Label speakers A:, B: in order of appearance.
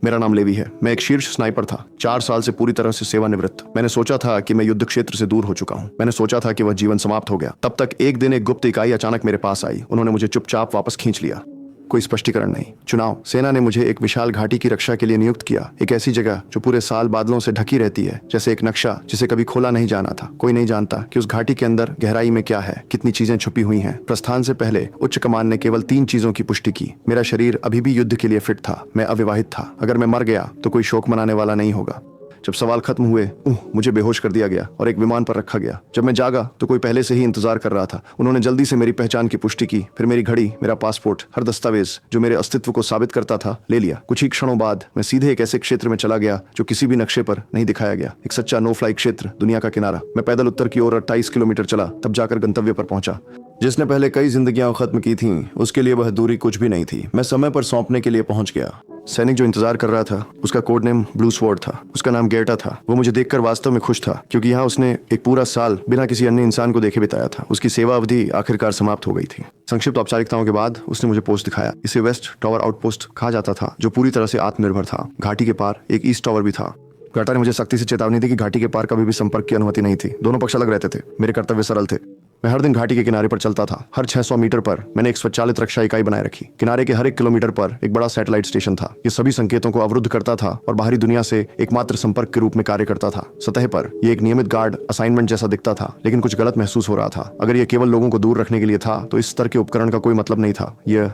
A: मेरा नाम लेवी है। मैं एक शीर्ष स्नाइपर था, 4 साल से पूरी तरह से सेवानिवृत्त। मैंने सोचा था कि मैं युद्ध क्षेत्र से दूर हो चुका हूँ। मैंने सोचा था कि वह जीवन समाप्त हो गया। तब तक एक दिन एक गुप्त इकाई अचानक मेरे पास आई। उन्होंने मुझे चुपचाप वापस खींच लिया। कोई स्पष्टीकरण नहीं, चुनाव। सेना ने मुझे एक विशाल घाटी की रक्षा के लिए नियुक्त किया, एक ऐसी जगह जो पूरे साल बादलों से ढकी रहती है, जैसे एक नक्शा जिसे कभी खोला नहीं जाना था। कोई नहीं जानता कि उस घाटी के अंदर गहराई में क्या है, कितनी चीजें छुपी हुई हैं। प्रस्थान से पहले उच्च कमान ने केवल 3 चीजों की पुष्टि की। मेरा शरीर अभी भी युद्ध के लिए फिट था, मैं अविवाहित था, अगर मैं मर गया तो कोई शोक मनाने वाला नहीं होगा। जब सवाल खत्म हुए, मुझे बेहोश कर दिया गया और एक विमान पर रखा गया। जब मैं जागा तो कोई पहले से ही इंतजार कर रहा था। उन्होंने जल्दी से मेरी पहचान की पुष्टि की, फिर मेरी घड़ी, मेरा पासपोर्ट, हर दस्तावेज जो मेरे अस्तित्व को साबित करता था ले लिया। कुछ ही क्षणों बाद मैं सीधे एक ऐसे क्षेत्र में चला गया जो किसी भी नक्शे पर नहीं दिखाया गया। एक सच्चा नो फ्लाई क्षेत्र, दुनिया का किनारा। मैं पैदल उत्तर की ओर 28 किलोमीटर चला, तब जाकर गंतव्य पर पहुंचा। जिसने पहले कई जिंदगियां खत्म की थीं, उसके लिए वह दूरी कुछ भी नहीं थी। मैं समय पर सौंपने के लिए पहुंच गया। सैनिक जो इंतजार कर रहा था, उसका कोड नेम ब्लू स्वॉर्ड था। उसका नाम गेर्टा था। वो मुझे देखकर वास्तव में खुश था, क्योंकि यहाँ उसने एक पूरा साल बिना किसी अन्य इंसान को देखे बिताया था। उसकी सेवा अवधि आखिरकार समाप्त हो गई थी। संक्षिप्त औपचारिकताओं के बाद उसने मुझे पोस्ट दिखाया। इसे वेस्ट टावर आउटपोस्ट कहा जाता था, जो पूरी तरह से आत्मनिर्भर था। घाटी के पार एक ईस्ट टावर भी था। गेर्टा ने मुझे सख्ती से चेतावनी दी कि घाटी के पार कभी भी संपर्क की अनुमति नहीं थी। दोनों पक्ष अलग रहते थे। मेरे कर्तव्य सरल थे। मैं हर दिन घाटी के किनारे पर चलता था। हर 600 मीटर पर मैंने एक स्वचालित रक्षा इकाई बनाए रखी। किनारे के हर 1 किलोमीटर पर एक बड़ा सैटेलाइट स्टेशन था। ये सभी संकेतों को अवरुद्ध करता था और बाहरी दुनिया से एकमात्र संपर्क के रूप में कार्य करता था। सतह पर यह एक नियमित गार्ड असाइनमेंट जैसा दिखता था, लेकिन कुछ गलत महसूस हो रहा था। अगर यह केवल लोगों को दूर रखने के लिए था तो इस स्तर के उपकरण का कोई मतलब नहीं था। यह